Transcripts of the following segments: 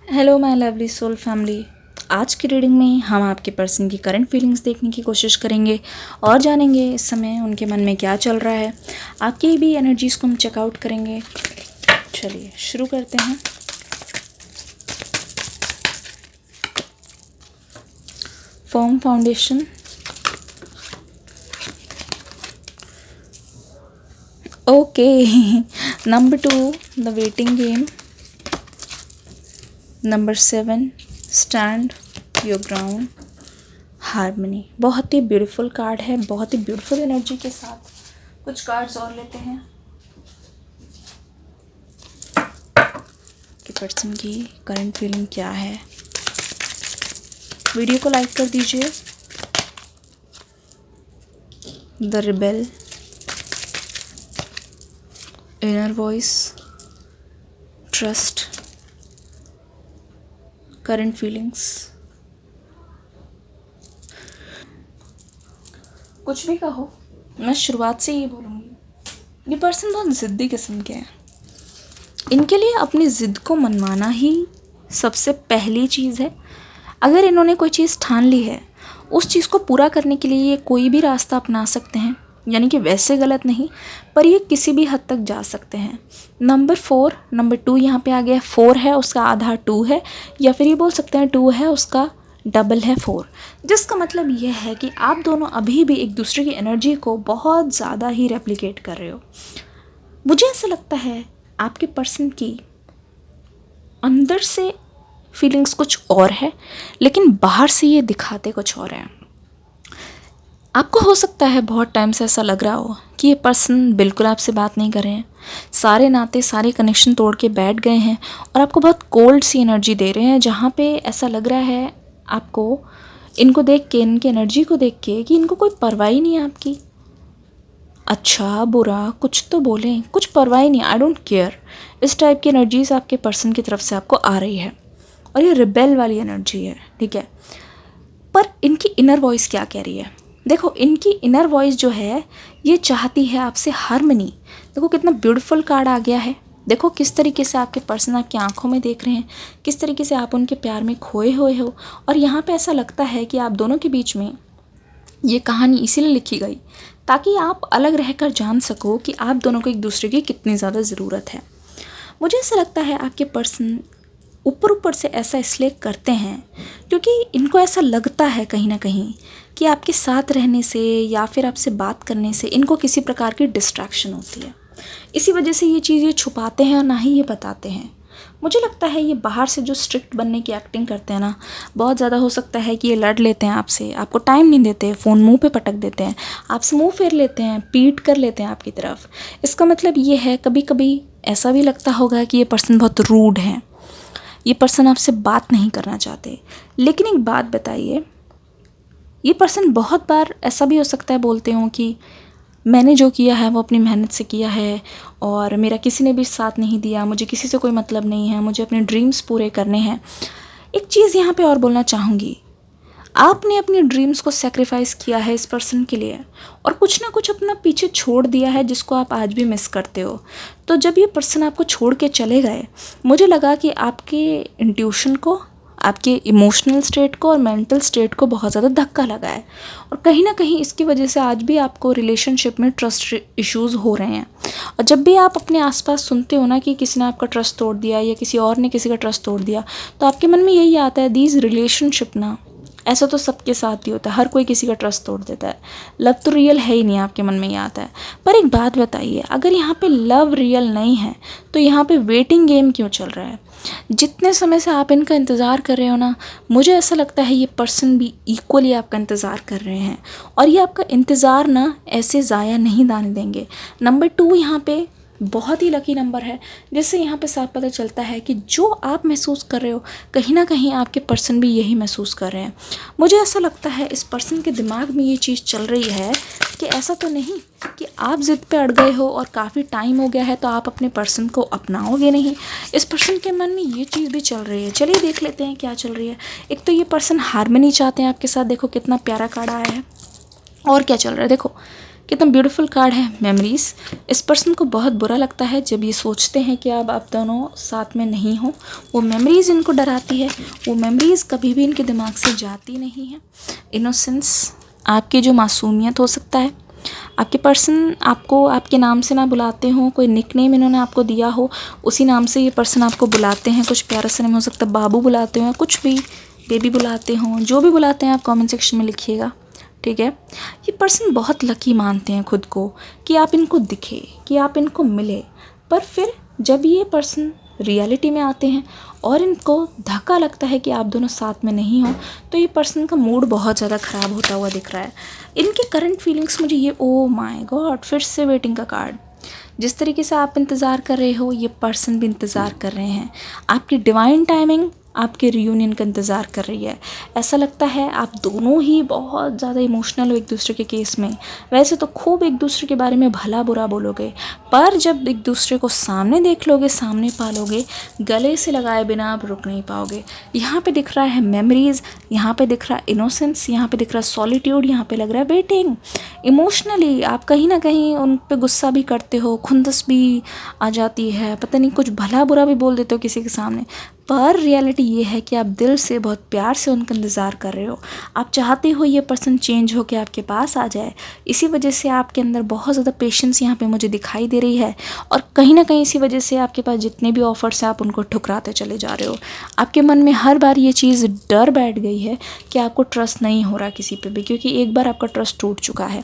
Hello my lovely soul family. आज की reading में हम आपके पर्सन की करंट फीलिंग्स देखने की कोशिश करेंगे और जानेंगे इस समय उनके मन में क्या चल रहा है। आपकी भी एनर्जीज़ को हम चेकआउट करेंगे। चलिए शुरू करते हैं। Firm foundation, okay. Number 2 the waiting game, number 7 stand your ground, harmony. बहुत ही ब्यूटीफुल कार्ड है, बहुत ही ब्यूटीफुल एनर्जी के साथ। कुछ कार्ड्स और लेते हैं कि पर्सन की करंट फीलिंग क्या है। वीडियो को लाइक कर दीजिए। The rebel, inner voice, trust, current feelings. कुछ भी कहो, मैं शुरुआत से ये बोलूँगी, ये पर्सन बहुत ज़िद्दी किस्म के हैं। इनके लिए अपनी ज़िद को मनवाना ही सबसे पहली चीज़ है। अगर इन्होंने कोई चीज़ ठान ली है, उस चीज़ को पूरा करने के लिए ये कोई भी रास्ता अपना सकते हैं, यानी कि वैसे गलत नहीं, पर ये किसी भी हद तक जा सकते हैं। नंबर 2 यहाँ पे आ गया। 4 है, उसका आधा 2 है, या फिर ये बोल सकते हैं 2 है, उसका डबल है 4, जिसका मतलब यह है कि आप दोनों अभी भी एक दूसरे की एनर्जी को बहुत ज़्यादा ही रेप्लिकेट कर रहे हो। मुझे ऐसा लगता है आपके पर्सन की अंदर से फीलिंग्स कुछ और है, लेकिन बाहर से ये दिखाते कुछ और है। आपको हो सकता है बहुत टाइम से ऐसा लग रहा हो कि ये पर्सन बिल्कुल आपसे बात नहीं कर रहे हैं, सारे नाते सारे कनेक्शन तोड़ के बैठ गए हैं और आपको बहुत कोल्ड सी एनर्जी दे रहे हैं, जहाँ पे ऐसा लग रहा है आपको इनको देख के, इनकी एनर्जी को देख के, कि इनको कोई परवाह ही नहीं है आपकी। अच्छा बुरा कुछ तो बोलें, कुछ परवाह ही नहीं, आई डोंट केयर। इस टाइप की एनर्जीज आपके पर्सन की तरफ से आपको आ रही है और ये रिबेल वाली एनर्जी है, ठीक है। पर इनकी इनर वॉइस क्या कह रही है? देखो, इनकी इनर वॉइस जो है ये चाहती है आपसे हार्मनी। देखो कितना ब्यूटीफुल कार्ड आ गया है। देखो किस तरीके से आपके पर्सन आपकी आंखों में देख रहे हैं, किस तरीके से आप उनके प्यार में खोए हुए हो। और यहाँ पे ऐसा लगता है कि आप दोनों के बीच में ये कहानी इसीलिए लिखी गई ताकि आप अलग रहकर जान सको कि आप दोनों को एक दूसरे की कितनी ज़्यादा ज़रूरत है। मुझे ऐसा लगता है आपके पर्सन ऊपर ऊपर से ऐसा इसलिए करते हैं क्योंकि इनको ऐसा लगता है कहीं ना कहीं कि आपके साथ रहने से या फिर आपसे बात करने से इनको किसी प्रकार की डिस्ट्रैक्शन होती है। इसी वजह से ये चीज़ ये छुपाते हैं और ना ही ये बताते हैं। मुझे लगता है ये बाहर से जो स्ट्रिक्ट बनने की एक्टिंग करते हैं ना, बहुत ज़्यादा हो सकता है कि ये लड़ लेते हैं आपसे, आपको टाइम नहीं देते, फ़ोन मुंह पे पटक देते हैं, आपसे मुंह फेर लेते हैं, पीट कर लेते हैं आपकी तरफ। इसका मतलब ये है कभी कभी ऐसा भी लगता होगा कि ये पर्सन बहुत रूड है, ये पर्सन आपसे बात नहीं करना चाहते। लेकिन एक बात बताइए, ये पर्सन बहुत बार ऐसा भी हो सकता है बोलते हों कि मैंने जो किया है वो अपनी मेहनत से किया है और मेरा किसी ने भी साथ नहीं दिया, मुझे किसी से कोई मतलब नहीं है, मुझे अपने ड्रीम्स पूरे करने हैं। एक चीज़ यहाँ पे और बोलना चाहूँगी, आपने अपनी ड्रीम्स को सेक्रीफाइस किया है इस पर्सन के लिए और कुछ ना कुछ अपना पीछे छोड़ दिया है जिसको आप आज भी मिस करते हो। तो जब ये पर्सन आपको छोड़ के चले गए, मुझे लगा कि आपके इंट्यूशन को, आपके इमोशनल स्टेट को और मेंटल स्टेट को बहुत ज़्यादा धक्का लगा है और कहीं ना कहीं इसकी वजह से आज भी आपको रिलेशनशिप में ट्रस्ट इश्यूज़ हो रहे हैं। और जब भी आप अपने आसपास सुनते हो ना कि किसी ने आपका ट्रस्ट तोड़ दिया या किसी और ने किसी का ट्रस्ट तोड़ दिया, तो आपके मन में यही आता है, दीज रिलेशनशिप ना, ऐसा तो सबके साथ ही होता है, हर कोई किसी का ट्रस्ट तोड़ देता है, लव तो रियल है ही नहीं, आपके मन में ये आता है। पर एक बात बताइए, अगर यहाँ पे लव रियल नहीं है तो यहाँ पे वेटिंग गेम क्यों चल रहा है? जितने समय से आप इनका इंतज़ार कर रहे हो ना, मुझे ऐसा लगता है ये पर्सन भी इक्वली आपका इंतज़ार कर रहे हैं और ये आपका इंतज़ार ना ऐसे ज़ाया नहीं जाने देंगे। नंबर 2 यहाँ पे बहुत ही लकी नंबर है, जिससे यहाँ पे साफ पता चलता है कि जो आप महसूस कर रहे हो कहीं ना कहीं आपके पर्सन भी यही महसूस कर रहे हैं। मुझे ऐसा लगता है इस पर्सन के दिमाग में ये चीज़ चल रही है कि ऐसा तो नहीं कि आप ज़िद पे अड़ गए हो और काफ़ी टाइम हो गया है तो आप अपने पर्सन को अपनाओगे नहीं। इस पर्सन के मन में ये चीज़ भी चल रही है। चलिए देख लेते हैं क्या चल रही है। एक तो ये पर्सन हार्मनी चाहते हैं आपके साथ, देखो कितना प्यारा कार्ड आया है। और क्या चल रहा है देखो, कितना ब्यूटीफुल कार्ड है, मेमोरीज। इस पर्सन को बहुत बुरा लगता है जब ये सोचते हैं कि अब आप दोनों साथ में नहीं हो। वो मेमोरीज इनको डराती है, वो मेमोरीज कभी भी इनके दिमाग से जाती नहीं है। इनोसेंस, आपकी जो मासूमियत हो सकता है, आपके पर्सन आपको आपके नाम से ना बुलाते हो, कोई निकनेम इन्होंने आपको दिया हो, उसी नाम से ये पर्सन आपको बुलाते हैं। कुछ प्यारा सा नेम हो सकता है, बाबू बुलाते हो या कुछ भी, बेबी बुलाते हो, जो भी बुलाते हैं आप कमेंट सेक्शन में लिखिएगा, ठीक है। ये पर्सन बहुत लकी मानते हैं खुद को कि आप इनको दिखे, कि आप इनको मिले। पर फिर जब ये पर्सन रियलिटी में आते हैं और इनको धक्का लगता है कि आप दोनों साथ में नहीं हो, तो ये पर्सन का मूड बहुत ज़्यादा ख़राब होता हुआ दिख रहा है। इनके करंट फीलिंग्स मुझे ये, ओ माय गॉड, फिर से वेटिंग का कार्ड। जिस तरीके से आप इंतज़ार कर रहे हो, ये पर्सन भी इंतज़ार कर रहे हैं। आपकी डिवाइन टाइमिंग आपके रियूनियन का इंतज़ार कर रही है। ऐसा लगता है आप दोनों ही बहुत ज़्यादा इमोशनल हो एक दूसरे के केस में। वैसे तो खूब एक दूसरे के बारे में भला बुरा बोलोगे, पर जब एक दूसरे को सामने देख लोगे, सामने पालोगे, गले से लगाए बिना आप रुक नहीं पाओगे। यहाँ पे दिख रहा है मेमोरीज़, यहाँ पे दिख रहा है इनोसेंस, यहाँ पे दिख रहा है सॉलिट्यूड, यहाँ पे लग रहा है वेटिंग। इमोशनली आप कहीं ना कहीं उन पे गुस्सा भी करते हो, खुंदस भी आ जाती है, पता नहीं कुछ भला बुरा भी बोल देते हो किसी के सामने। पर रियलिटी ये है कि आप दिल से बहुत प्यार से उनका इंतज़ार कर रहे हो। आप चाहते हो ये पर्सन चेंज हो के आपके पास आ जाए। इसी वजह से आपके अंदर बहुत ज़्यादा पेशेंस यहाँ पे मुझे दिखाई दे रही है, और कहीं ना कहीं इसी वजह से आपके पास जितने भी ऑफर्स हैं आप उनको ठुकराते चले जा रहे हो। आपके मन में हर बार ये चीज़ डर बैठ गई है कि आपको ट्रस्ट नहीं हो रहा किसी पे भी, क्योंकि एक बार आपका ट्रस्ट टूट चुका है।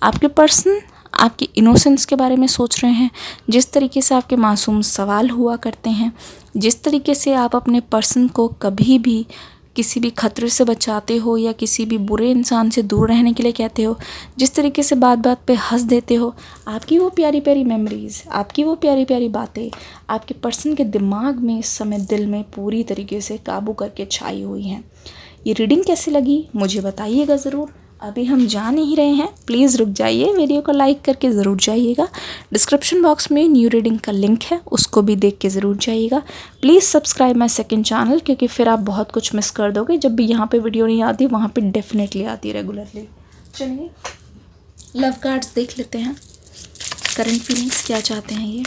आपके पर्सन आपकी इनोसेंस के बारे में सोच रहे हैं, जिस तरीके से आपके मासूम सवाल हुआ करते हैं, जिस तरीके से आप अपने पर्सन को कभी भी किसी भी खतरे से बचाते हो या किसी भी बुरे इंसान से दूर रहने के लिए कहते हो, जिस तरीके से बात बात पे हंस देते हो, आपकी वो प्यारी प्यारी मेमोरीज़, आपकी वो प्यारी प्यारी बातें आपके पर्सन के दिमाग में इस समय दिल में पूरी तरीके से काबू करके छाई हुई हैं। ये रीडिंग कैसी लगी मुझे बताइएगा ज़रूर। अभी हम जा नहीं रहे हैं, प्लीज़ रुक जाइए, वीडियो को लाइक करके ज़रूर जाइएगा। डिस्क्रिप्शन बॉक्स में न्यू रीडिंग का लिंक है, उसको भी देख के ज़रूर जाइएगा। Please subscribe my second channel, क्योंकि फिर आप बहुत कुछ मिस कर दोगे। जब भी यहाँ पे वीडियो नहीं आती, वहाँ पे डेफिनेटली आती है रेगुलरली। चलिए लव कार्ड्स देख लेते हैं, करंट फीलिंग्स क्या चाहते हैं ये।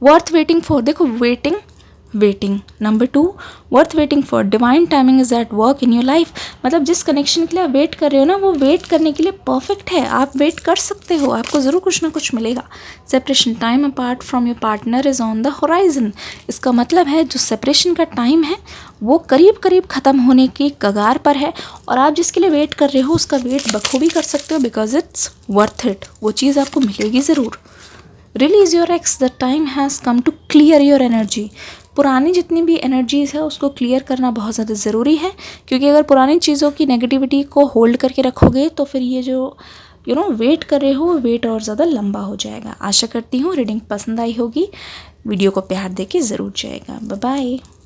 वर्थ वेटिंग फॉर, देखो waiting. Number 2, worth waiting for, divine timing is at work in your life. मतलब जिस कनेक्शन के लिए आप वेट कर रहे हो ना, वो वेट करने के लिए परफेक्ट है। आप वेट कर सकते हो, आपको ज़रूर कुछ ना कुछ मिलेगा। Separation time apart from your partner is on the horizon. इसका मतलब है जो सेपरेशन का टाइम है वो करीब करीब ख़त्म होने की कगार पर है, और आप जिसके लिए वेट कर रहे हो उसका वेट बखूबी कर सकते हो, बिकॉज इट्स वर्थ इट। वो चीज़ आपको मिलेगी ज़रूर। Release your ex, the time has come to clear your energy. पुरानी जितनी भी एनर्जीज़ है उसको क्लियर करना बहुत ज़्यादा ज़रूरी है, क्योंकि अगर पुरानी चीज़ों की नेगेटिविटी को होल्ड करके रखोगे तो फिर ये जो वेट कर रहे हो, वेट और ज़्यादा लंबा हो जाएगा। आशा करती हूँ रीडिंग पसंद आई होगी। वीडियो को प्यार देके ज़रूर जाएगा। Bye bye.